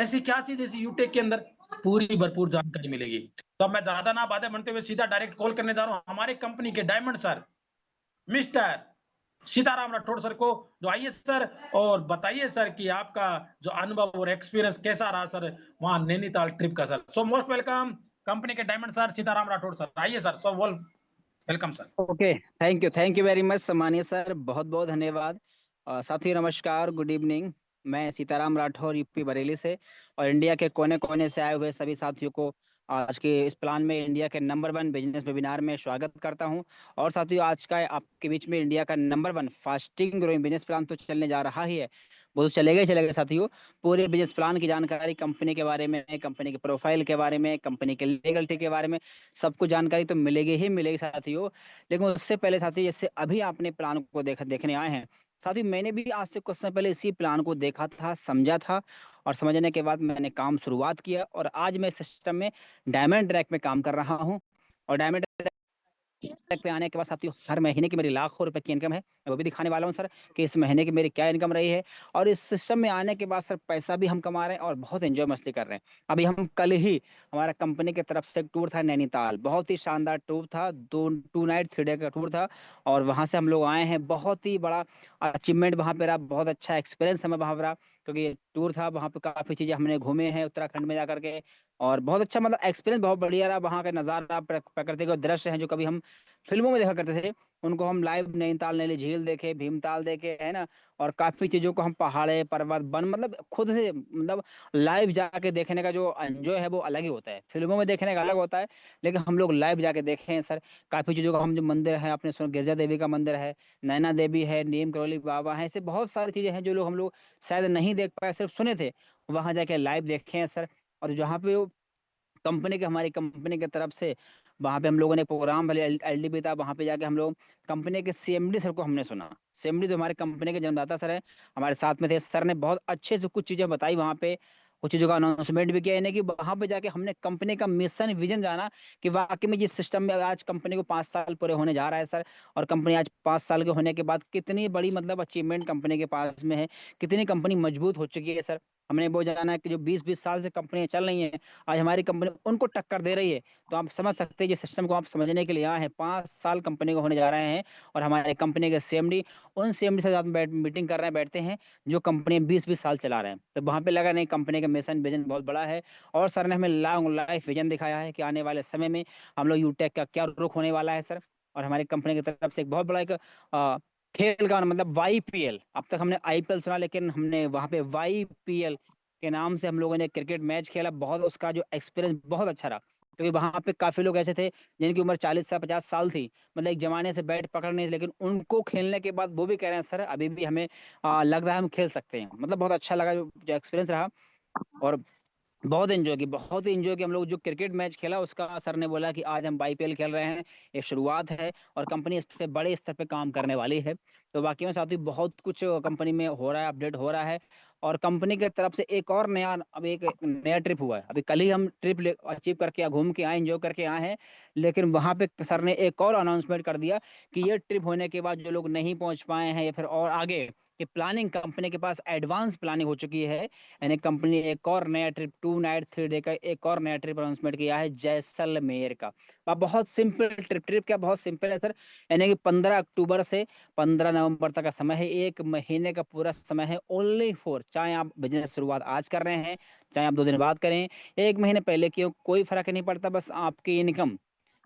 ऐसी क्या चीज़ ऐसी यूटेक के अंदर पूरी भरपूर जानकारी मिलेगी। तो अब मैं ज़्यादा ना बातें बनते हुए सीधा डायरेक्ट कॉल करने जा रहा हूँ हमारे कंपनी के diamond sir, mister Sitaram Rathore sir को। जो आइए सर और बताइए सर कि आपका जो अनुभव और एक्सपीरियंस कैसा रहा सर वहाँ नैनीताल ट्रिप का sir. So most welcome company के diamond sir Sitaram Rathore sir. आइए sir, so welcome sir. Okay, thank you very much सम्मानीय सर, बहुत बहुत धन्यवाद। साथी नमस्कार, गुड इवनिंग। मैं सीताराम राठौर यूपी बरेली से, और इंडिया के कोने कोने से आए हुए सभी साथियों को आज के इस प्लान में इंडिया के नंबर वन बिजनेस वेबिनार में स्वागत करता हूं। और साथियों, आज का आपके बीच में इंडिया का number one fasting growing business plan तो चलने जा रहा ही है, वो तो चलेगा साथियों। पूरे बिजनेस प्लान की जानकारी, कंपनी के बारे में, कंपनी के प्रोफाइल के बारे में, कंपनी के लीगलिटी के बारे में, सब कुछ जानकारी तो मिलेगी ही मिलेगी साथियों। लेकिन उससे पहले साथी, जैसे अभी आपने प्लान को देखने आए हैं साथी, मैंने भी आज से कुछ समय पहले इसी प्लान को देखा था, समझा था, और समझने के बाद मैंने काम शुरुआत किया, और आज मैं सिस्टम में डायमंड ट्रैक में काम कर रहा हूँ। और डायमंड ट्रैक पे आने के बाद साथियों, हर महीने की मेरी लाखों रुपए की इनकम है। मैं वो भी दिखाने वाला हूँ सर कि इस महीने की मेरी क्या इनकम रही है। और इस सिस्टम में आने के बाद सर पैसा भी हम कमा रहे हैं और बहुत एंजॉय मस्ती कर रहे हैं। अभी हम कल ही, हमारा कंपनी की तरफ से एक टूर था नैनीताल, बहुत ही शानदार टूर था, 2 2 नाइट 3 डे का टूर था। और वहां से हम लोग आए हैं, बहुत ही बड़ा अचीवमेंट वहां पे रहा, बहुत अच्छा एक्सपीरियंस हमें वहां पर रहा, क्योंकि ये टूर था, वहां पे काफी चीजें हमने घूमे हैं उत्तराखंड में जाकर के। और बहुत अच्छा, मतलब एक्सपीरियंस बहुत बढ़िया रहा। वहाँ का नजारा, प्रकृति के दृश्य हैं जो कभी हम फिल्मों में देखा करते थे, उनको हम लाइव नैनीताल नैनी झील देखे, भीमताल देखे, है ना। और काफी चीजों को हम पहाड़े पर्वत वन, मतलब खुद से, मतलब लाइव जाके देखने का जो एंजॉय है वो अलग ही होता है। फिल्मों में देखने का अलग होता है, लेकिन हम लोग लाइव जाके देखे हैं सर। काफी चीजों का हम, जो मंदिर है आपने सुना, गिरजा देवी का मंदिर है, नैना देवी है, नीम करौली बाबा है, ऐसे बहुत सारी चीजें हैं जो लोग, हम लोग शायद नहीं देख पाए, सिर्फ सुने थे, वहां जाके लाइव देखे हैं सर। और जहाँ पे कंपनी के, हमारी कंपनी की तरफ से वहां पे हम लोगों ने प्रोग्राम भले एलडीबी था, वहां पे जाके हम लोग कंपनी के सीएमडी सर को हमने सुना। सीएमडी जो हमारे कंपनी के जन्मदाता सर है, हमारे साथ में थे। सर ने बहुत अच्छे से कुछ चीजें बताई वहां पे, कुछ चीजों का अनाउंसमेंट भी किया, यानी कि वहां पे जाके हमने कंपनी का मिशन विजन जाना, कि वाकई में जिस सिस्टम में आज कंपनी को 5 साल पूरे होने जा रहा है सर, और कंपनी आज 5 साल के होने के बाद कितनी बड़ी, मतलब अचीवमेंट कंपनी के पास में है, कितनी कंपनी मजबूत हो चुकी है सर। हमने वो जाना है कि जो 20 20 साल से कंपनियां चल रही हैं, आज हमारी कंपनी उनको टक्कर दे रही है। तो आप समझ सकते हैं, ये सिस्टम को आप समझने के लिए आए हैं। 5 साल कंपनी को होने जा रहे हैं, और हमारे कंपनी के सीएमडी, उन सीएमडी से साथ में मीटिंग कर रहे हैं, बैठते हैं, जो कंपनी 20 20 साल चला रहे हैं। तो वहां पे लगा नहीं, कंपनी का मिशन विजन बहुत बड़ा है। और सर ने हमें लॉन्ग लाइफ विजन दिखाया है कि आने वाले समय में हम लोग यूटेक का क्या रुख होने वाला है सर। और हमारी कंपनी की तरफ से एक बहुत बड़ा एक खेल का, मतलब वाईपीएल, अब तक हमने आईपीएल सुना, लेकिन हमने वहां पे वाईपीएल के नाम से हम लोगों ने क्रिकेट मैच खेला। बहुत उसका जो एक्सपीरियंस बहुत अच्छा रहा, क्योंकि वहां पे काफी लोग ऐसे थे जिनकी उम्र 40 से 50 साल थी, मतलब एक जमाने से बैट पकड़ने, लेकिन उनको खेलने के बाद वो भी कह रहे हैं सर अभी भी हमें लग रहा है हम खेल सकते हैं। मतलब बहुत अच्छा लगा जो एक्सपीरियंस रहा। और बहुत एंजॉय की, बहुत ही एंजॉय की हम लोग। जो क्रिकेट मैच खेला उसका, सर ने बोला कि आज हम आईपीएल खेल रहे हैं, ये शुरुआत है, और कंपनी इस पे बड़े स्तर पे काम करने वाली है। तो वाकई में साथी, बहुत कुछ कंपनी में हो रहा है, अपडेट हो रहा है। और कंपनी की तरफ से एक और नया, अब एक नया ट्रिप हुआ है, अभी कल ही हम ट्रिप अचीव करके, घूम के आए, एंजॉय करके आए हैं। लेकिन वहां पे सर ने एक और अनाउंसमेंट कर दिया कि ये ट्रिप होने के बाद जो लोग नहीं पहुंच पाए हैं, या फिर और आगे की प्लानिंग, कंपनी के पास एडवांस प्लानिंग हो चुकी है, यानी कंपनी एक और नया ट्रिप, 2 नाइट 3 डे का एक और नया ट्रिप अनाउंसमेंट किया है, जैसलमेर का। अब बहुत सिंपल ट्रिप, क्या बहुत सिंपल है सर, यानी कि 15 अक्टूबर से 15 नवंबर तक का समय है, एक महीने का पूरा समय है, ओनली फॉर, चाहे आप बिजनेस शुरुआत आज कर रहे हैं, चाहे आप 2 दिन बाद करें, एक महीने पहले क्यों, कोई फर्क नहीं पड़ता, बस आपकी इनकम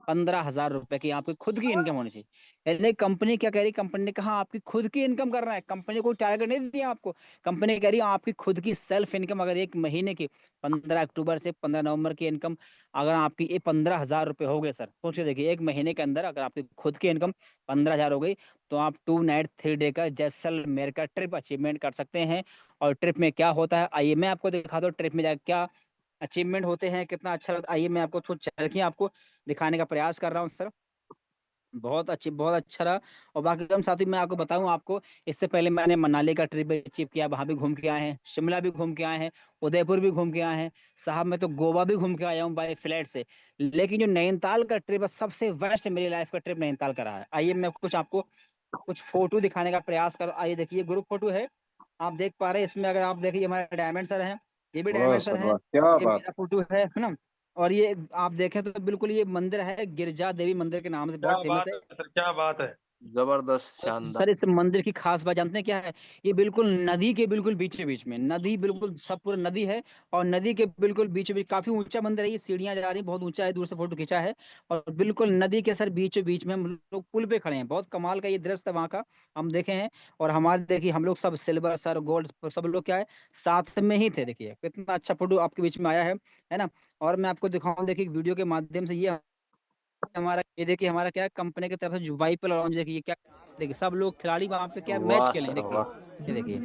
15,000 रुपए की आपकी खुद की इनकम होनी चाहिए। यानी कंपनी क्या कह रही, कंपनी ने कहा आपकी खुद की इनकम कर रहा है, कंपनी को टारगेट नहीं दिया आपको। कंपनी कह रही है आपकी खुद की सेल्फ इनकम, अगर एक महीने की 15 अक्टूबर से 15 नवंबर की इनकम, अगर आपकी ये 15,000 रुपए हो गए सर, सोच के देखिए, एक महीने के अंदर अगर आपकी खुद की इनकम 15,000 हो गई, तो आप 2 नाइट 3 डे का जैसलमेर का ट्रिप अचीवमेंट कर सकते हैं। और ट्रिप में क्या होता है, आइए मैं आपको दिखा दूं, ट्रिप में जाकर क्या अचीवमेंट होते हैं, कितना अच्छा लगता है। आइए मैं आपको कुछ चल के आपको दिखाने का प्रयास कर रहा हूँ सर। बहुत अच्छी, बहुत अच्छा रहा। और बाकी हम साथी, मैं आपको बताऊं, आपको इससे पहले मैंने मनाली का ट्रिप अचीव किया, वहां भी घूम के आए हैं, शिमला भी घूम के आए हैं, उदयपुर भी घूम के आए हैं, साहब मैं तो गोवा भी घूम के आया हूँ बाय फ्लाइट से। लेकिन जो नैनीताल का ट्रिप है, सबसे बेस्ट मेरी लाइफ का ट्रिप नैनीताल का रहा है। आइए मैं कुछ आपको कुछ फोटो दिखाने का प्रयास कर, आइए देखिए, ग्रुप फोटो है, आप देख पा रहे हैं इसमें, अगर आप देखिए हमारे डायमंड सर हैं, ये भी वाह डायमंड सर सर है। वाह, क्या ये बात मेरा फोटो है ना। और ये आप देखें तो बिल्कुल ये मंदिर है, गिरजा देवी मंदिर के नाम से क्या बहुत फेमस बात है। है सर, क्या बात है। जबरदस्त सर शानदार। इस मंदिर की खास बात जानते हैं क्या है? ये बिल्कुल नदी के बिल्कुल बीचों बीच में, नदी बिल्कुल सब पूरा नदी है, और नदी के बिल्कुल बीचों बीच काफी ऊंचा मंदिर है। ये सीढ़ियां जा रही हैं, बहुत ऊंचा है, दूर से फोटो खींचा है। और बिल्कुल नदी के सर बीचों बीच में हम लोग पुल पे खड़े हैं। बहुत कमाल का ये दृश्य था वहाँ का, हम देखे हैं। और हमारे देखिए हम लोग सब सिल्वर सर गोल्ड सब लोग क्या है, साथ में ही थे। देखिए कितना अच्छा फोटो आपके बीच में आया है ना। और मैं आपको दिखाऊं, देखिए वीडियो के माध्यम से, ये हमारा, ये देखिए हमारा क्या कंपनी की तरफ से जो वाइपर लॉन्च, देखिए ये क्या, देखिए सब लोग खिलाड़ी वहां पे क्या मैच वाह खेले हैं। सर देखिए वाह। ये देखिए,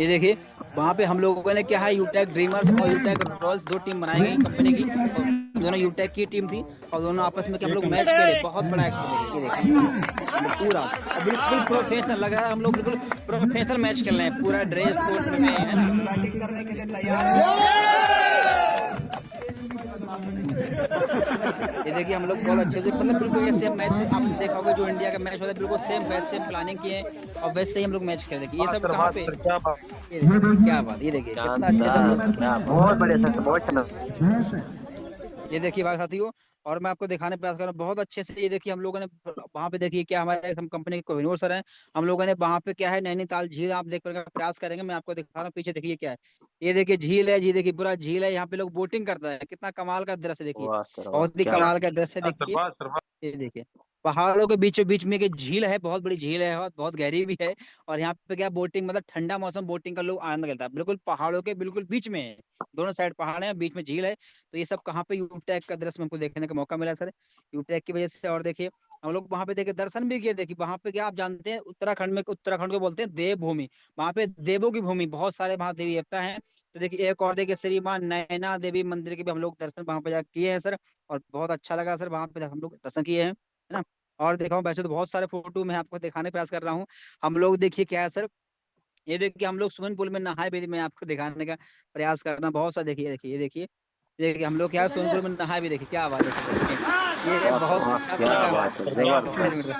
ये देखिए वहां पे हम लोगों ने क्या है, यूटेक ड्रीमर्स और यूटेक रॉयल्स दो टीम बनाई गई कंपनी की, और दोनों यूटेक की टीम थी। और दोनों आपस में क्या हम लोग मैच खेले, बहुत बड़ा एक्सपीरियंस। देखिए ये देखिए हम लोग पूरा, और बिल्कुल प्रोफेशनल लग रहा है, हम लोग बिल्कुल प्रोफेशनल मैच खेल रहे हैं, पूरा ड्रेस कोड में है ना। ये देखिए हम लोग बहुत अच्छे से, मतलब बिल्कुल ये सेम मैच आपने देखा होगा, जो इंडिया का मैच होता है बिल्कुल सेम वैसे सेम प्लानिंग किए हैं, और वैसे ही हम लोग मैच खेले। देखिए ये सब कहाँ पे, क्या बात। ये देखिए क्या बात, ये देखिए कितना अच्छे से हम शानदार, लोग, क्या बात। बहुत बढ़िया सर, बहुत शानदार। ये देखिए भाई साथियों। और मैं आपको दिखाने प्रयास कर रहा हूँ बहुत अच्छे से। ये देखिए हम लोगों ने वहां पे, देखिए क्या हमारे हम कंपनी के कोहिनूर सर हैं, हम लोगों ने वहां पे क्या है, नैनीताल झील आप देख कर प्रयास करेंगे। मैं आपको दिखा रहा हूँ पीछे, देखिए क्या है, ये देखिए झील है जी, देखिए पूरा झील है, यहाँ पे लोग बोटिंग करता है। कितना कमाल का दृश्य, देखिए वाह सर वाह, बहुत ही क्या कमाल बात। का दृश्य हाँ, सर देखिए। वाह सर वाह। ये देखिए पहाड़ों के बीचों बीच में एक झील है, बहुत बड़ी झील है, और बहुत गहरी भी है। और यहाँ पे क्या बोटिंग, मतलब ठंडा मौसम, बोटिंग का लोग आनंद लेता है। बिल्कुल पहाड़ों के बिल्कुल बीच में है, दोनों साइड पहाड़ है, बीच में झील है। तो ये सब कहाँ पे, यूटेक का दृश्य हमको देखने का मौका मिला सर, यूटेक की वजह से। और देखिए हम लोग वहां पे देखिए दर्शन भी किए। देखिए वहां पे क्या आप जानते हैं, उत्तराखंड में, उत्तराखंड को बोलते हैं देवभूमि, वहां पे देवों की भूमि, बहुत सारे वहां देवी देवता हैं। तो देखिए एक और देखिए श्री मां नैना देवी मंदिर के भी हम लोग दर्शन वहां पे जाके किए हैं सर, और बहुत अच्छा लगा सर, वहां पे हम लोग दर्शन किए हैं, है ना। और देखा हूँ वैसे तो बहुत सारे फोटो मैं आपको दिखाने का प्रयास कर रहा हूँ। हम लोग देखिए क्या है सर, ये देखिए हम लोग स्विमिंग पूल में नहाए भी, मैं आपको दिखाने का प्रयास कर रहा हूँ बहुत सा। देखिए देखिए ये देखिए, देखिए हम लोग क्या है स्विमिंग पूल में नहाए भी, देखिए क्या बात, देखिए देखिए ये वाह सर बहुत वाह, अच्छा क्या लगा बात है, क्या एक्सपीरियंस मिल जबरदस्त। रहा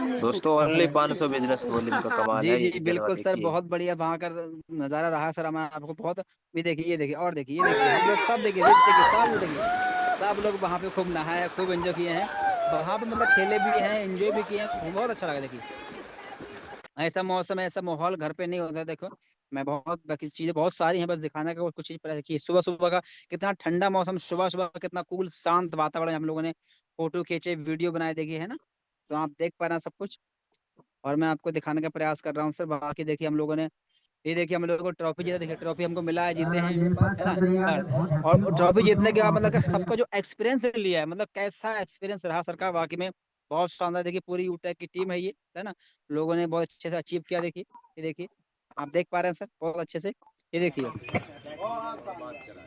है। दोस्तों ओनली 500 बिजनेस वॉल्यूम का कमाल जी है जी ये बिल्कुल जनवरी सर, की। बहुत बढ़िया वहाँ का नज़ारा रहा सर, मैं आपको बहुत भी, देखिए ये देखिए, और देखिए ये देखिए हम लोग सब, देखिए देखिए सब, देखिए सब लोग वहाँ पे खूब नहाए, खूब एंजॉय किए हैं वहाँ पे, मतलब खेले भी हैं, एंजॉय भी किए हैं, बहुत अच्छा लगा। देखिए ऐसा मौसम, ऐसा माहौल घर पे नहीं होता है। देखो मैं बहुत, बाकी चीजें बहुत सारी हैं, बस दिखाने का कुछ चीज पर देखिए, सुबह सुबह का कितना ठंडा मौसम, सुबह सुबह का कितना कूल शांत वातावरण, हम लोगों ने फोटो खींचे, वीडियो बनाए, देखिए है ना। तो आप देख पा रहे हैं सब कुछ, और मैं आपको दिखाने का प्रयास कर रहा हूँ सर। बाकी देखिए हम लोगों ने, ये देखिए हम लोगों को ट्रॉफी जीता, देखिए ट्रॉफी हमको मिला है, जीते हैं, है ना। और ट्रॉफी जीतने के बाद मतलब कि सबका जो एक्सपीरियंस लिया है, मतलब कैसा एक्सपीरियंस रहा सर का, वाकई में बहुत शानदार। देखिए पूरी यूटेक की टीम है ये, है ना, लोगों ने बहुत अच्छे से अचीव किया। देखिए ये देखिए आप देख पा रहे हैं सर बहुत अच्छे से, ये देखिए,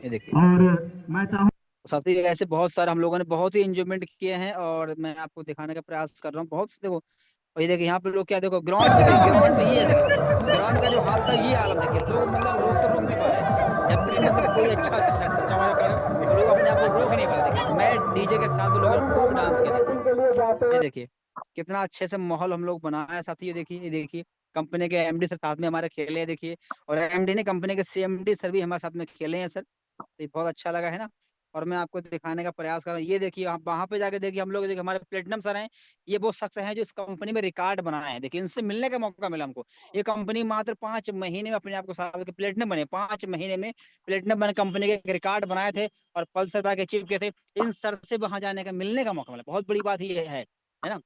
ये देखिए। और मैं चाहूँ साथ ही ऐसे बहुत सारे हम लोगों ने बहुत ही एंजॉयमेंट किए हैं, और मैं आपको दिखाने का प्रयास कर रहा हूँ बहुत। देखो और ये देखिए यहाँ पे लोग क्या, देखो ग्राउंड पे, देखिए ग्राउंड में ये है, देखिए ग्राउंड का जो हाल था, ये आलम देखिए, लोग मतलब लोग से रुक नहीं पा रहे हैं। जब भी मतलब कोई अच्छा अच्छा अच्छा मजा करेगा, लोग अपने आप को रोक नहीं पा रहे। देखिए मैं डीजे के साथ भी लोगों ने खूब डांस किया। देखिए ये देखिए कितना अच्छे से माहौल हम लोग बनाया साथ ही। ये देखिए, ये देखिए कंपनी के एमडी सर साथ में हमारे खेले हैं, देखिए। और एमडी ने, कंपनी के सीएमडी सर भी हमारे साथ में खेले हैं सर, तो ये बहुत अच्छा लगा, है ना। और मैं आपको दिखाने का प्रयास कर रहा हूँ, ये देखिए आप वहां पे जाके देखिए, हम लोग देखिए हमारे प्लेटिनम सर हैं, ये वो शख्स हैं जो इस कंपनी में रिकॉर्ड बनाए हैं। देखिए इनसे मिलने का मौका मिला हमको, ये कंपनी मात्र 5 महीने में अपने आप को साल के प्लेटिनम बने, 5 महीने में प्लेटिनम बने, कंपनी के रिकॉर्ड बनाए थे, और पल्सर बैग अचीव किए थे। इन सर से वहां जाने का, मिलने का मौका मिला, बहुत बड़ी बात ये है ना।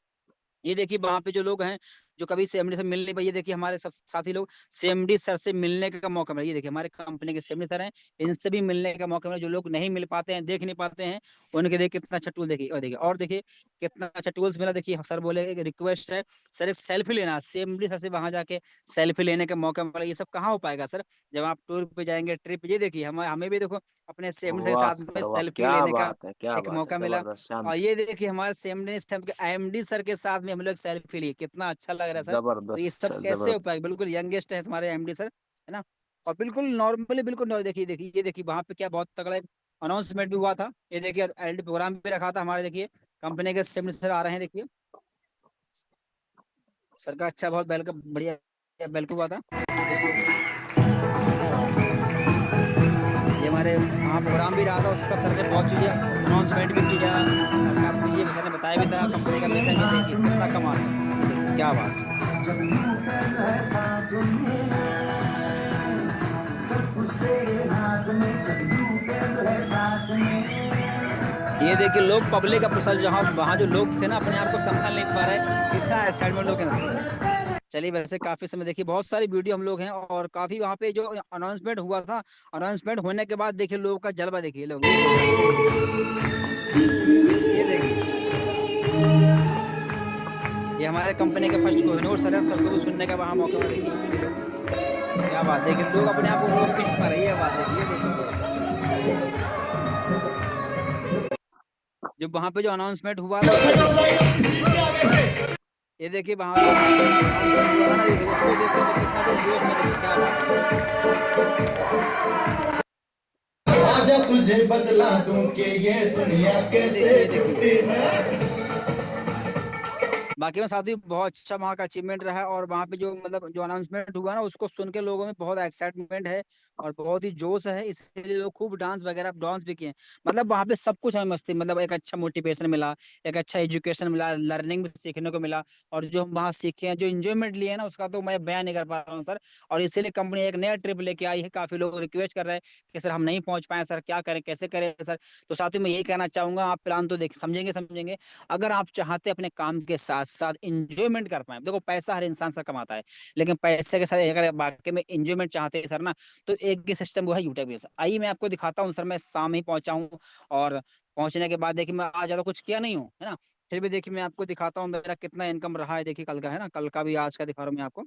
ये देखिए वहां पे जो लोग हैं, जो कभी सीएमडी से मिल नहीं पाए, ये देखिए हमारे सब साथी लोग सीएमडी सर से मिलने का मौका मिला। ये देखिए हमारे कंपनी के सीएमडी सर हैं, इनसे भी मिलने का मौका मिला। जो लोग नहीं मिल पाते हैं, देख नहीं पाते हैं, उनके देखिए कितना अच्छा टूल, देखिए और देखिए कितना अच्छा टूल्स मिला। देखिए सर बोले एक रिक्वेस्ट है सर, एक सेल्फी लेना, सीएमडी सर से वहां जाके सेल्फी लेने का मौका मिला। ये सब कहाँ हो पाएगा सर, जब आप टूर पे जाएंगे, ट्रिप। ये देखिए हमें भी देखो अपने सीएमडी के वाह साथ में सर वाह, सेल्फी क्या लेने का बात है, क्या एक बात है, मौका मिला। जबरदस्त शान। और ये देखिए हमारे सेमडी एमडी सर के साथ में हम लोग सेल्फी लिए, कितना अच्छा लग रहा है सर। तो ये जबरदस्त सब सर, कैसे हो जबरदस्त। पाएगा, बिल्कुल यंगेस्ट है हमारे एमडी सर, है ना। और बिल्कुल नॉर्मली, बिल्कुल देखिए देखिए, ये देखिए वहां पे क्या बहुत तगड़ा अनाउंसमेंट भी हुआ था। ये देखिए एलडी प्रोग्राम भी रखा था हमारे, देखिए कंपनी के सेमडी सर आ रहे हैं, देखिए सर का अच्छा बहुत वेलकम, बढ़िया वेलकम हुआ था। देखिए था उसका सर ने बहुत चीज़ें अनाउंसमेंट भी किया और काफ़ी चीज़ें सर ने बताया भी था कंपनी का मिशन भी। देखिए कितना कमाल है, देखिए क्या बात है। ये देखिए लोग पब्लिक का सर जहाँ वहाँ जो लोग थे ना अपने आप को संभाल नहीं पा रहे, इतना एक्साइटमेंट लोग हैं। चलिए वैसे काफी समय देखिए बहुत सारी वीडियो हम लोग हैं और काफी वहाँ पे जो अनाउंसमेंट हुआ था, अनाउंसमेंट होने के बाद देखिए लोगों का जलवा देखिए लोग, ये देखिए ये हमारे कंपनी के फर्स्ट कोहिनूर सर है, सबको भी सुनने का वहाँ मौका मिला। देखिए ये लोग क्या बात, देखिए लोग अपने आप को रोक भी नहीं पा रहे, ये बात देखिए, जो वहाँ पे जो अनाउंसमेंट हुआ था ये देखिए वहाँ जो अनाउंसमेंट हुआ था ना, ये देखो उसको देखते हैं कितना लोग जोश में, देखिए क्या बात है। आजा तुझे बदला दूं कि ये दुनिया कैसे छूटी है। बाकी में साथी बहुत अच्छा वहाँ का अचीवमेंट रहा और वहाँ पे जो मतलब जो अनाउंसमेंट हुआ ना उसको सुन के लोगों में बहुत एक्साइटमेंट है और बहुत ही जोश है, इसलिए लोग खूब डांस वगैरह डांस भी किए। मतलब वहाँ पे सब कुछ हमें मस्ती, मतलब एक अच्छा मोटिवेशन मिला, एक अच्छा एजुकेशन मिला, लर्निंग भी सीखने को मिला और जो हम वहाँ सीखे हैं, जो इंजॉयमेंट लिए हैं ना उसका तो मैं बयान नहीं कर पा रहा हूँ सर। और इसीलिए कंपनी एक नया ट्रिप लेके आई है, काफी लोग रिक्वेस्ट कर रहे हैं कि सर हम नहीं पहुंच पाए सर, क्या करें कैसे करें सर। तो साथ ही मैं यही कहना चाहूंगा, आप प्लान तो देख समझेंगे अगर आप चाहते अपने काम के साथ साथ इंजॉयमेंट कर पाए। देखो पैसा हर इंसान से कमाता है, लेकिन पैसे के साथ अगर वाकई में इंजॉयमेंट चाहते हैं सर ना, तो एक ही सिस्टम वो है यूट्यूब। आइए मैं आपको दिखाता हूँ सर, मैं शाम ही पहुंचा हूँ और पहुंचने के बाद देखिए मैं आज ज्यादा कुछ किया नहीं हूँ है ना, फिर भी देखिए मैं आपको दिखाता हूँ मेरा कितना इनकम रहा है। देखिए कल का है ना, कल का भी आज का दिखा रहा हूँ मैं आपको।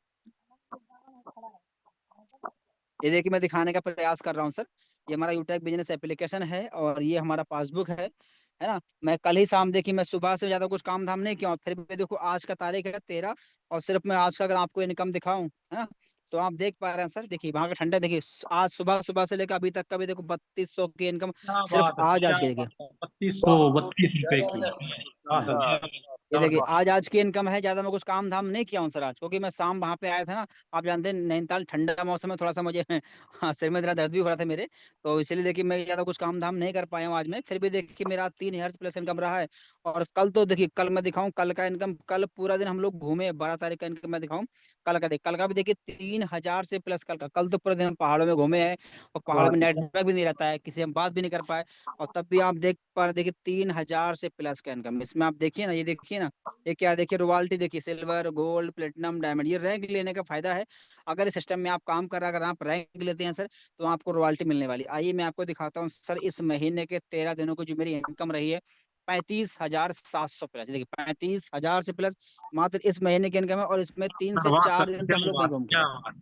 ये देखिए मैं दिखाने का प्रयास कर रहा हूँ सर, ये हमारा यूटेक बिजनेस एप्लीकेशन है और ये हमारा पासबुक है ना। मैं कल ही शाम देखी, मैं सुबह से ज्यादा कुछ काम धाम नहीं किया हूं, फिर भी देखो आज का तारीख है 13 और सिर्फ मैं आज का अगर आपको इनकम दिखाऊं है ना, तो आप देख पा रहे हैं सर। देखिए वहां का ठंडा देखिए, आज सुबह सुबह से लेकर अभी तक का भी देखो 3200 की इनकम क्या सिर्फ बात है, आज क्या की। देखिए बात है, 3232 रुपए की। हाँ, ये देखिए जबरदस्त। आज की इनकम है, ज्यादा मैं कुछ काम धाम नहीं किया हूँ सर आज, क्योंकि मैं शाम वहां पे आया था ना। आप जानते हैं नैनीताल ठंडा मौसम में थोड़ा सा मुझे हाँ सिर में थोड़ा दर्द भी हो रहा था मेरे, तो इसीलिए देखिए मैं ज्यादा कुछ काम धाम नहीं कर पाया हूँ आज में। फिर भी देखिए मेरा 3000 प्लस इनकम रहा है। और कल तो देखिए कल मैं दिखाऊं कल का इनकम, कल पूरा दिन हम लोग घूमे, 12 तारीख का इनकम मैं दिखाऊं कल का। कल का भी देखिए 3000 से प्लस कल का। कल तो पूरे दिन हम पहाड़ों में घूमे हैं और पहाड़ों में नेटवर्क भी नहीं रहता है, किसी हम बात भी नहीं कर पाए और तब भी आप देख पा रहे, देखिए 3000 से प्लस का इनकम इसमें। आप देखिए ना, ये देखिए ना, ये क्या देखिए रॉयल्टी देखिए, सिल्वर गोल्ड प्लेटिनम डायमंड, ये रैंक लेने का फायदा है। अगर इस सिस्टम में आप काम कर रहे हैं, अगर आप रैंक लेते हैं सर, तो आपको रॉयल्टी मिलने वाली। आइए मैं आपको दिखाता हूँ सर, इस महीने के 13 दिनों को जो मेरी इनकम रही है 35,700 प्लस। देखिए 35,000 से प्लस मात्र इस महीने की इनकम है और इसमें 3 से वाह 4 सर, दिन तो क्या हम लोग वहीं बात, घूम के क्या आए। बात।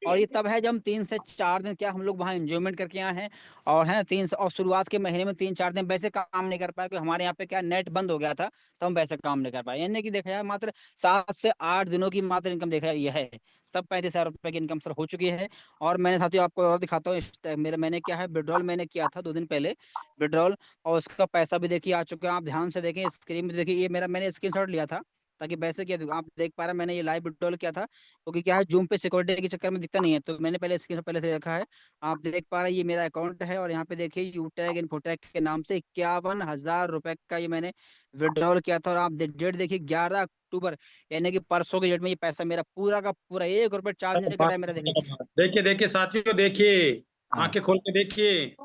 और ये तब है जब हम 3 से 4 दिन क्या हम लोग वहाँ एंजॉयमेंट करके आए हैं। और है ना और शुरुआत के महीने में 3-4 दिन वैसे काम नहीं कर पाए, क्योंकि हमारे यहाँ पे क्या नेट बंद हो गया था, तो हम वैसे काम नहीं कर पाए। यानी कि देखा जाए मात्र 7 से 8 दिनों की मात्र इनकम देखा यह है, तब 35,000 रुपए की इनकम सर हो चुकी है। और मैंने साथियों आपको और दिखाता हूँ, मेरे मैंने क्या है विड्रॉल मैंने किया था 2 दिन पहले विड्रॉल, और उसका पैसा भी देखिए आ चुका है। आप ध्यान से देखें स्क्रीन में, देखिए ये मेरा मैंने स्क्रीनशॉट लिया था ताकि वैसे क्या आप देख पा रहे हैं, मैंने ये लाइव विड्रॉल किया था, क्योंकि क्या है जूम पे सिक्योरिटी के चक्कर में दिखता नहीं है, तो मैंने पहले स्क्रीन पहले से रखा है। आप देख पा रहे हैं ये मेरा अकाउंट है और यहाँ पे देखिए यूटैग इन्फोटेक के नाम से 51,000 रुपए का ये मैंने विड्रॉल किया था। और आप डेट देखिए 11 अक्टूबर, यानी कि परसों की डेट में ये पैसा मेरा पूरा का पूरा 1 रुपए चार्ज नहीं कटा है मेरा। देखिए देखिए देखिए साथियों, देखिए हाँ, आंखें खोल के देखिए।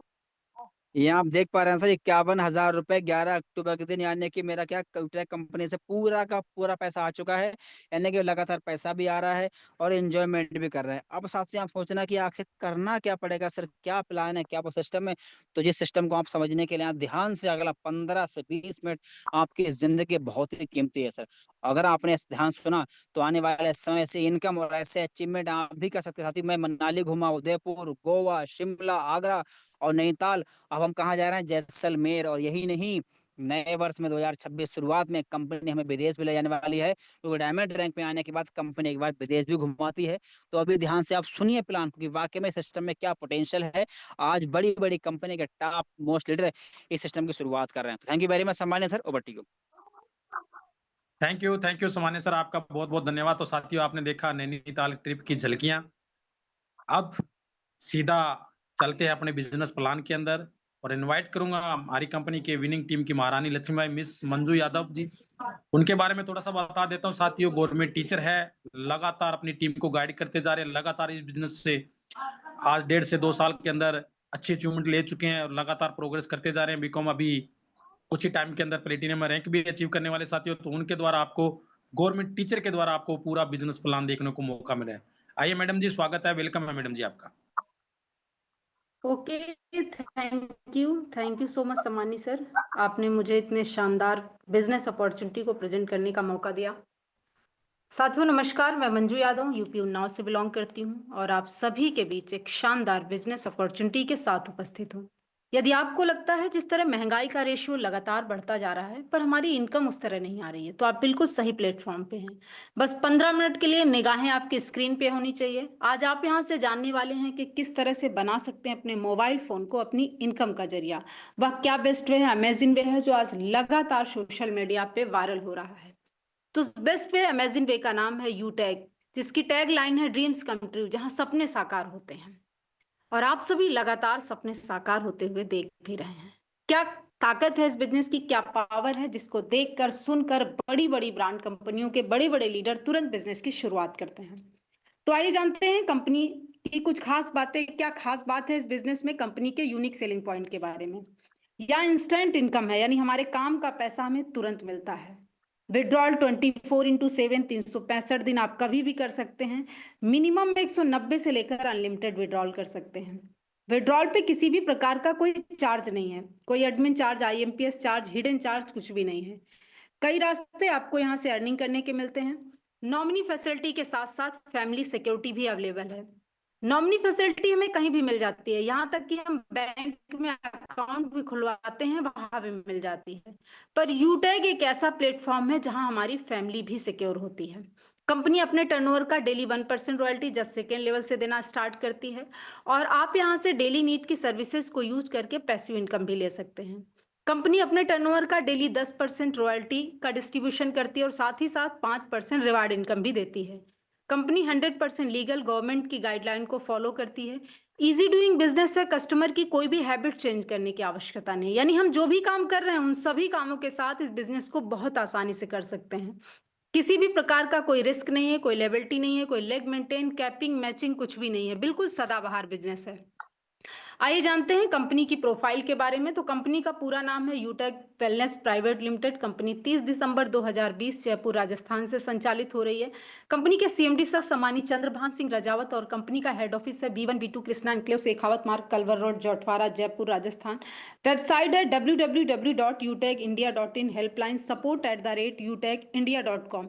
ये आप देख पा रहे हैं सर 51,000 रुपए 11 अक्टूबर के दिन, यानी कि मेरा क्या यूटेक कंपनी से पूरा का पूरा पैसा आ चुका है। यानी कि लगातार पैसा भी आ रहा है और एंजॉयमेंट भी कर रहे हैं। अब साथियों आप सोचना कि आखिर करना क्या पड़ेगा सर, क्या प्लान है, क्या वो सिस्टम है। तो जिस सिस्टम को आप समझने के लिए आप ध्यान से अगला 15 से 20 मिनट आपकी जिंदगी बहुत ही कीमती है सर। अगर आपने इस ध्यान सुना तो आने वाले समय से इनकम और ऐसे अचीवमेंट आप भी कर सकते हैं। साथी मैं मनाली घूमा, उदयपुर, गोवा, शिमला, आगरा और नैनीताल। अब हम कहाँ जा रहे हैं, जैसलमेर। और यही नहीं, नए वर्ष में 2026 शुरुआत में कंपनी हमें विदेश भी ले जाने वाली है, क्योंकि डायमंड रैंक में आने के बाद कंपनी एक बार विदेश भी घुमाती है। तो अभी ध्यान से आप सुनिए प्लान, क्योंकि वाकई में सिस्टम में क्या पोटेंशियल है। आज बड़ी बड़ी कंपनी के टॉप मोस्ट लीडर इस सिस्टम की शुरुआत कर रहे हैं। थैंक यू वेरी मच सम्मानित sir, over to you. Thank you सामान्य सर, आपका बहुत बहुत धन्यवाद। तो साथियों आपने देखा नैनीताल ट्रिप की झलकियां। अब सीधा चलते हैं अपने बिजनेस प्लान के अंदर और इनवाइट करूंगा हमारी कंपनी के विनिंग टीम की महारानी लक्ष्मीबाई मिस मंजू यादव जी। उनके बारे में थोड़ा सा बता देता हूँ साथियों। गवर्नमेंट टीचर है, लगातार अपनी टीम को गाइड करते जा रहे हैं, लगातार इस बिजनेस से आज 1.5 से 2 साल के अंदर अच्छी अचीवमेंट ले चुके हैं और लगातार प्रोग्रेस करते जा रहे हैं। बीकॉम अभी कुछ ही टाइम के अंदर प्लेटिनियम में रैंक भी अचीव करने वाले साथियों। तो उनके द्वारा आपको गवर्नमेंट टीचर के द्वारा आपको पूरा बिजनेस प्लान देखने को मौका मिला है। आइए मैडम जी, स्वागत है, वेलकम है मैडम जी आपका। Okay, thank you so much सम्मानी सर, आपने मुझे इतने शानदार बिजनेस अपॉर्चुनिटी को प्रेजेंट करने का मौका दिया। साथियों नमस्कार, मैं मंजू यादव यूपी उन्नाव से बिलोंग करती हूँ और आप सभी के बीच एक शानदार बिजनेस अपॉर्चुनिटी के साथ उपस्थित हूँ। यदि आपको लगता है जिस तरह महंगाई का रेशियो लगातार बढ़ता जा रहा है पर हमारी इनकम उस तरह नहीं आ रही है, तो आप बिल्कुल सही प्लेटफॉर्म पे हैं। बस 15 मिनट के लिए निगाहें आपकी स्क्रीन पे होनी चाहिए। आज आप यहाँ से जानने वाले हैं कि किस तरह से बना सकते हैं अपने मोबाइल फोन को अपनी इनकम का जरिया। वह क्या बेस्ट वे है, अमेजिंग वे है जो आज लगातार सोशल मीडिया पे वायरल हो रहा है। तो बेस्ट वे अमेजिंग वे का नाम है यूटैग, जिसकी टैग लाइन है ड्रीम्स कम ट्रू, जहां सपने साकार होते हैं। और आप सभी लगातार सपने साकार होते हुए देख भी रहे हैं। क्या ताकत है इस बिजनेस की, क्या पावर है जिसको देखकर सुनकर बड़ी बड़ी ब्रांड कंपनियों के बड़े बड़े लीडर तुरंत बिजनेस की शुरुआत करते हैं। तो आइए जानते हैं कंपनी की कुछ खास बातें। क्या खास बात है इस बिजनेस में, कंपनी के यूनिक सेलिंग पॉइंट के बारे में। या इंस्टेंट इनकम है, यानी हमारे काम का पैसा हमें तुरंत मिलता है। विड्रॉल 24x7 365 दिन आप कभी भी कर सकते हैं। मिनिमम 190 से लेकर अनलिमिटेड विड्रॉल कर सकते हैं। विड्रॉल पे किसी भी प्रकार का कोई चार्ज नहीं है, कोई admin charge, IMPS charge, hidden charge कुछ भी नहीं है। कई रास्ते आपको यहाँ से अर्निंग करने के मिलते हैं। नॉमिनी फैसिलिटी के साथ साथ फैमिली सिक्योरिटी भी अवेलेबल है। नॉमिनी फैसिलिटी हमें कहीं भी मिल जाती है, यहाँ तक कि हम बैंक में अकाउंट भी खुलवाते हैं वहां भी मिल जाती है। पर यूटैग एक ऐसा प्लेटफॉर्म है जहां हमारी फैमिली भी सिक्योर होती है। कंपनी अपने टर्नओवर का daily 1% royalty just second level से देना स्टार्ट करती है और आप यहाँ से डेली नीड की सर्विसेज को यूज करके पैसिव इनकम भी ले सकते हैं। कंपनी अपने टर्नओवर का डेली 10% रॉयल्टी का डिस्ट्रीब्यूशन करती है और साथ ही साथ 5% रिवार्ड इनकम भी देती है। कंपनी 100% लीगल गवर्नमेंट की गाइडलाइन को फॉलो करती है। इजी डूइंग बिजनेस है, कस्टमर की कोई भी हैबिट चेंज करने की आवश्यकता नहीं, यानी हम जो भी काम कर रहे हैं उन सभी कामों के साथ इस बिजनेस को बहुत आसानी से कर सकते हैं। किसी भी प्रकार का कोई रिस्क नहीं है, कोई लेबिलिटी नहीं है, कोई लेग मेंटेन, कैपिंग, मैचिंग कुछ भी नहीं है, बिल्कुल सदाबहार बिजनेस है। आइए जानते हैं कंपनी की प्रोफाइल के बारे में। तो कंपनी का पूरा नाम है यूटैग वेलनेस प्राइवेट लिमिटेड। कंपनी 30 दिसंबर 2020 जयपुर राजस्थान से संचालित हो रही है। कंपनी के सीएमडी सर सम्मानी चंद्रभान सिंह रजावत और कंपनी का हेड ऑफिस है B1 B2 Krishna enclave Shekhawat Marg, Kalwar road, Jotwara, Jaipur, Rajasthan. Website है www.utegindia.in, helpline support@utegindia.com।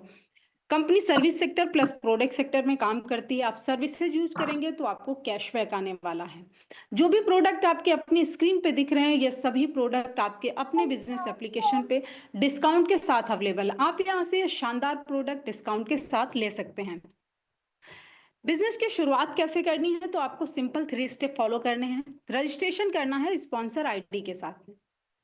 Company service sector plus product sector में काम करती है। आप सर्विसेज यूज करेंगे तो आपको कैशबैक आने वाला है। जो भी प्रोडक्ट आपके अपनी स्क्रीन पे दिख रहे हैं ये सभी प्रोडक्ट आपके अपने बिजनेस एप्लीकेशन पे डिस्काउंट के साथ अवेलेबल है। आप यहाँ से शानदार प्रोडक्ट डिस्काउंट के साथ ले सकते हैं। बिजनेस की शुरुआत कैसे करनी है, तो आपको सिंपल 3 स्टेप फॉलो करने हैं। रजिस्ट्रेशन करना है स्पॉन्सर आईडी के साथ,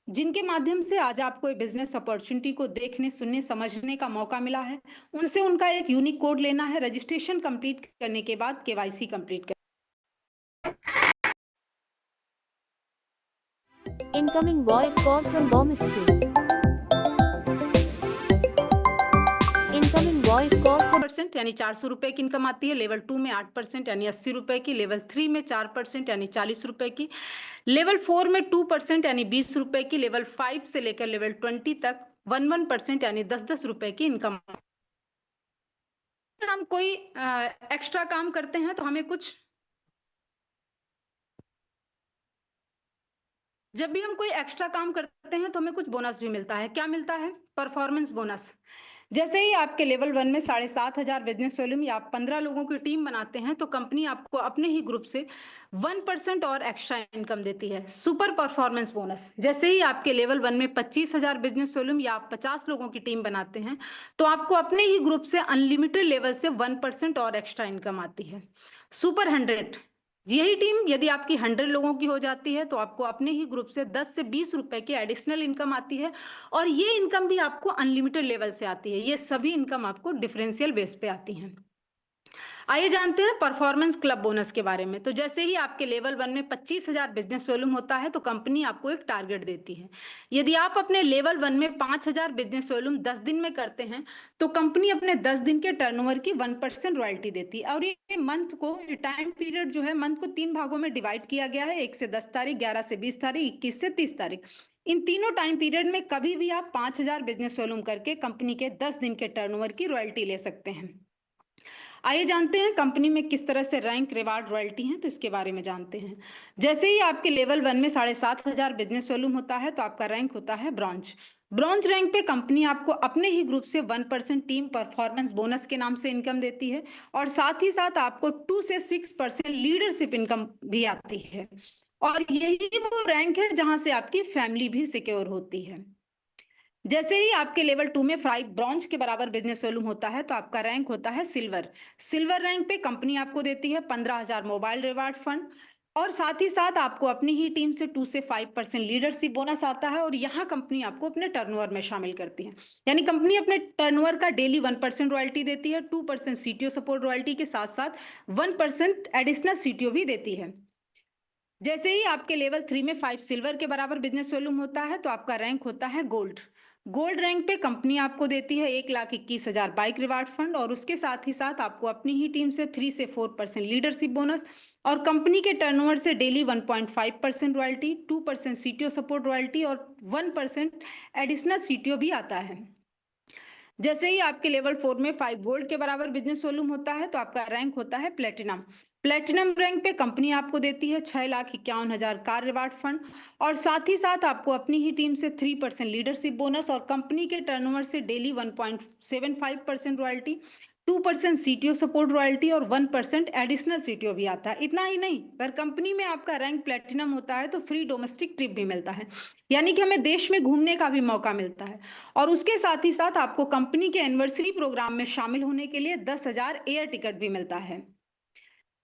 जिनके माध्यम से आज आपको बिजनेस अपॉर्चुनिटी को देखने, सुनने, समझने का मौका मिला है। उनसे उनका एक यूनिक कोड लेना है। रजिस्ट्रेशन कंप्लीट करने के बाद केवाईसी कंप्लीट कर। Incoming voice call from Bomistry. Incoming voice call from % यानी 400 रुपए की इनकम आती है। लेवल 2 में 8% यानी 80 रुपए की। लेवल 3 में 4% यानी 40 रुपए की। लेवल 4 में 2% यानी 20 रुपए की। लेवल 5 से लेकर लेवल 20 तक 1% यानी 10 रुपए की इनकम। हम कोई एक्स्ट्रा काम करते हैं तो हमें कुछ, जब भी हम कोई एक्स्ट्रा काम करते हैं तो हमें कुछ बोनस भी मिलता है। क्या मिलता है? Performance bonus. जैसे ही आपके लेवल 1 में 7,500 बिजनेस वॉल्यूम या आप 15 लोगों की टीम बनाते हैं तो कंपनी आपको अपने ही ग्रुप से 1% और एक्स्ट्रा इनकम देती है, सुपर परफॉर्मेंस बोनस। जैसे ही आपके लेवल 1 में 25,000 बिजनेस वॉल्यूम या आप 50 लोगों की टीम बनाते हैं तो आपको अपने ही ग्रुप से अनलिमिटेड लेवल से 1% और एक्स्ट्रा इनकम आती है, सुपर 100। यही टीम यदि आपकी 100 लोगों की हो जाती है तो आपको अपने ही ग्रुप से 10 से 20 रुपए की एडिशनल इनकम आती है और ये इनकम भी आपको अनलिमिटेड लेवल से आती है। ये सभी इनकम आपको डिफरेंशियल बेस पे आती हैं। आइए जानते हैं परफॉर्मेंस क्लब बोनस के बारे में। तो जैसे ही आपके लेवल 1 में 25,000 बिजनेस वॉल्यूम होता है तो कंपनी आपको एक टारगेट देती है। यदि आप अपने लेवल 1 में 5,000 बिजनेस वॉल्यूम 10 दिन में करते हैं तो कंपनी अपने 10 दिन के टर्नओवर की 1% रॉयल्टी देती है। और ये मंथ को, ये टाइम पीरियड जो है, मंथ को 3 भागों में डिवाइड किया गया है, 1 से 10 तारीख, 11 से 20 तारीख, 21 से 30 तारीख। इन तीनों टाइम पीरियड में कभी भी आप 5,000 बिजनेस वॉल्यूम करके कंपनी के 10 दिन के टर्नओवर की रॉयल्टी ले सकते हैं। आइए जानते हैं कंपनी में किस तरह से रैंक, रिवार्ड, रॉयल्टी हैं, तो इसके बारे में जानते हैं। जैसे ही आपके लेवल 1 में 7,500 बिजनेस वॉल्यूम होता है तो आपका रैंक होता है ब्रॉन्ज। ब्रॉन्ज रैंक पे कंपनी आपको अपने ही ग्रुप से 1% टीम परफॉर्मेंस बोनस के नाम से इनकम देती है और साथ ही साथ आपको 2 से 6% लीडरशिप इनकम भी आती है। और यही वो रैंक है जहां से आपकी फैमिली भी सिक्योर होती है। जैसे ही आपके लेवल 2 में 5 ब्रॉन्ज के बराबर बिजनेस वॉल्यूम होता है तो आपका रैंक होता है सिल्वर। सिल्वर रैंक पे कंपनी आपको देती है 15,000 मोबाइल रिवार्ड फंड और साथ ही साथ आपको अपनी ही टीम से 2 से 5% लीडरशिप बोनस आता है। और यहाँ कंपनी आपको अपने टर्नओवर में शामिल करती है, यानी कंपनी अपने टर्नओवर का डेली 1% रॉयल्टी देती है, 2% सीटीओ सपोर्ट रॉयल्टी के साथ साथ 1% एडिशनल सीटीओ भी देती है। जैसे ही आपके लेवल 3 में 5 सिल्वर के बराबर बिजनेस वॉल्यूम होता है तो आपका रैंक होता है गोल्ड। गोल्ड रैंक पे कंपनी आपको देती है 1,21,000 बाइक रिवार्ड फंड और उसके साथ ही साथ आपको अपनी ही टीम से 3 से 4% लीडरशिप बोनस और कंपनी के टर्नओवर से daily 1.5% royalty, 2% CTO support royalty और 1% एडिशनल सीटीओ भी आता है। जैसे ही आपके लेवल 4 में 5 गोल्ड के बराबर बिजनेस वॉल्यूम होता है तो आपका रैंक होता है प्लेटिनम। प्लेटिनम रैंक पे कंपनी आपको देती है 6,51,000 कार रिवार्ड फंड और साथ ही साथ आपको अपनी ही टीम से 3% लीडरशिप बोनस और कंपनी के टर्नओवर से daily 1.75% royalty, 2% CTO support royalty और 1% एडिशनल सीटीओ भी आता है। इतना ही नहीं, अगर कंपनी में आपका रैंक प्लेटिनम होता है तो फ्री डोमेस्टिक ट्रिप भी मिलता है, यानी कि हमें देश में घूमने का भी मौका मिलता है। और उसके साथ ही साथ आपको कंपनी के एनिवर्सरी प्रोग्राम में शामिल होने के लिए 10,000 एयर टिकट भी मिलता है।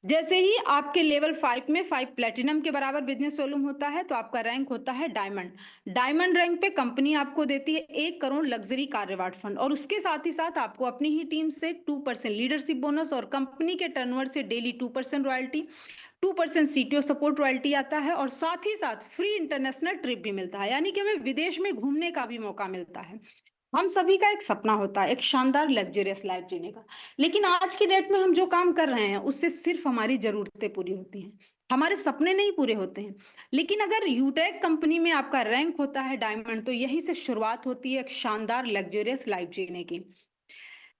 जैसे ही आपके लेवल 5 में 5 प्लेटिनम के बराबर बिजनेस वॉल्यूम होता है तो आपका रैंक होता है डायमंड। डायमंड रैंक पे कंपनी आपको देती है 1 crore luxury car reward fund और उसके साथ ही साथ आपको अपनी ही टीम से 2% लीडरशिप बोनस और कंपनी के टर्नओवर से daily 2% royalty, 2% CTO support royalty आता है और साथ ही साथ फ्री इंटरनेशनल ट्रिप भी मिलता है, यानी कि हमें विदेश में घूमने का भी मौका मिलता है। हम सभी का एक सपना होता है एक शानदार लग्जरियस लाइफ जीने का, लेकिन आज की डेट में हम जो काम कर रहे हैं उससे सिर्फ हमारी जरूरतें पूरी होती हैं, हमारे सपने नहीं पूरे होते हैं। लेकिन अगर यूटेक कंपनी में आपका रैंक होता है डायमंड तो यहीं से शुरुआत होती है एक शानदार लग्जरियस लाइफ जीने की।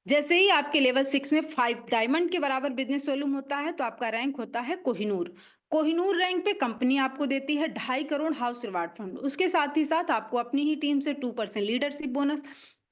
जैसे ही आपके लेवल 6 में 5 डायमंड के बराबर बिजनेस वॉल्यूम होता है तो आपका रैंक होता है कोहिनूर। कोहिनूर रैंक पे कंपनी आपको देती है 2.5 करोड़ हाउस रिवार्ड फंड, उसके साथ ही साथ आपको अपनी ही टीम से 2% लीडरशिप बोनस,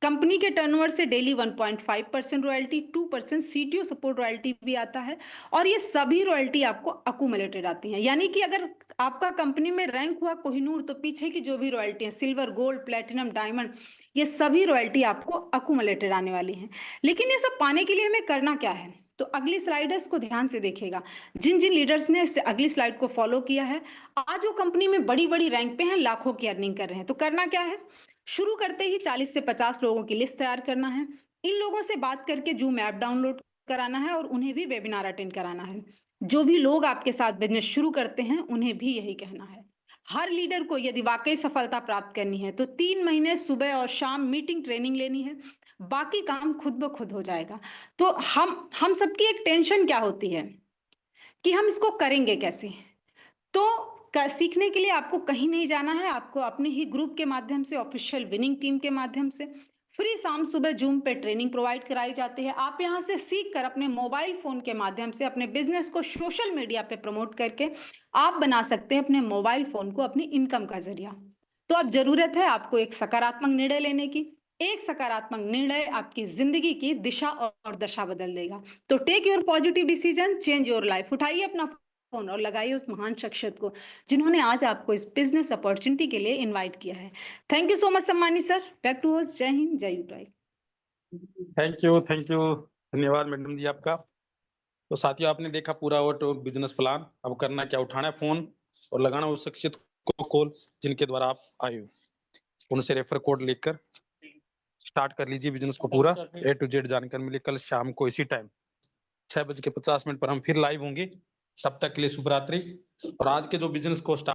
कंपनी के टर्नओवर से daily 1.5% royalty, 2% CTO support royalty भी आता है और ये सभी रॉयल्टी आपको अकुमुलेटेड आती हैं, यानी कि अगर आपका कंपनी में रैंक हुआ कोहिनूर तो पीछे की जो भी रॉयल्टी है सिल्वर, गोल्ड, प्लेटिनम, डायमंड, ये सभी रॉयल्टी आपको अकुमुलेटेड आने वाली हैं। लेकिन ये सब पाने के लिए हमें करना क्या है, तो अगली स्लाइडर्स को ध्यान से देखिएगा। जिन जिन लीडर्स ने इस अगली स्लाइड को फॉलो किया है आज वो कंपनी में बड़ी बड़ी रैंक पे हैं, लाखों की अर्निंग कर रहे हैं। तो करना क्या है, शुरू करते ही 40 से 50 लोगों की लिस्ट तैयार करना है, इन लोगों से बात करके जूम ऐप डाउनलोड कराना है और उन्हें भी वेबिनार अटेंड कराना है। जो भी लोग आपके साथ बिजनेस शुरू करते हैं उन्हें भी यही कहना है। हर लीडर को यदि वाकई सफलता प्राप्त करनी है तो 3 महीने सुबह और शाम मीटिंग ट्रेनिंग लेनी है, बाकी काम खुद ब खुद हो जाएगा। तो हम सबकी एक टेंशन क्या होती है कि हम इसको करेंगे कैसे। तो सीखने के लिए आपको कहीं नहीं जाना है, आपको अपने ही ग्रुप के माध्यम से, ऑफिशियल विनिंग टीम के माध्यम से फ्री शाम सुबह जूम पे ट्रेनिंग प्रोवाइड कराई जाती है। आप यहां से सीख कर अपने मोबाइल फोन के माध्यम से अपने बिजनेस को सोशल मीडिया पे प्रमोट करके आप बना सकते हैं अपने मोबाइल फोन को अपनी इनकम का जरिया। तो अब जरूरत है आपको एक सकारात्मक निर्णय लेने की। एक सकारात्मक निर्णय आपकी जिंदगी की दिशा और दशा बदल देगा। तो take your positive decision, change your life. उठाइए अपना फोन और लगाइए उस महान शख्सियत को जिन्होंने आज आपको इस बिजनेस अपॉर्चुनिटी के लिए इनवाइट किया है। थैंक यू सो मच सम्मानी सर। Back to host. जय हिंद, जय यूटाई। थैंक यू, धन्यवाद मैडम जी आपका। तो साथियों आपने देखा पूरा वो तो बिजनेस प्लान। अब करना क्या, उठाना है फोन और लगाना उस शख्सियत को कॉल जिनके द्वारा आप आए हो, उनसे रेफर कोड लेकर स्टार्ट कर लीजिए बिजनेस को पूरा A to Z जानकारी मिले। कल शाम को इसी टाइम 6:50 पर हम फिर लाइव होंगे। तब तक के लिए शुभ रात्रि। और आज के जो बिजनेस को स्टार्ट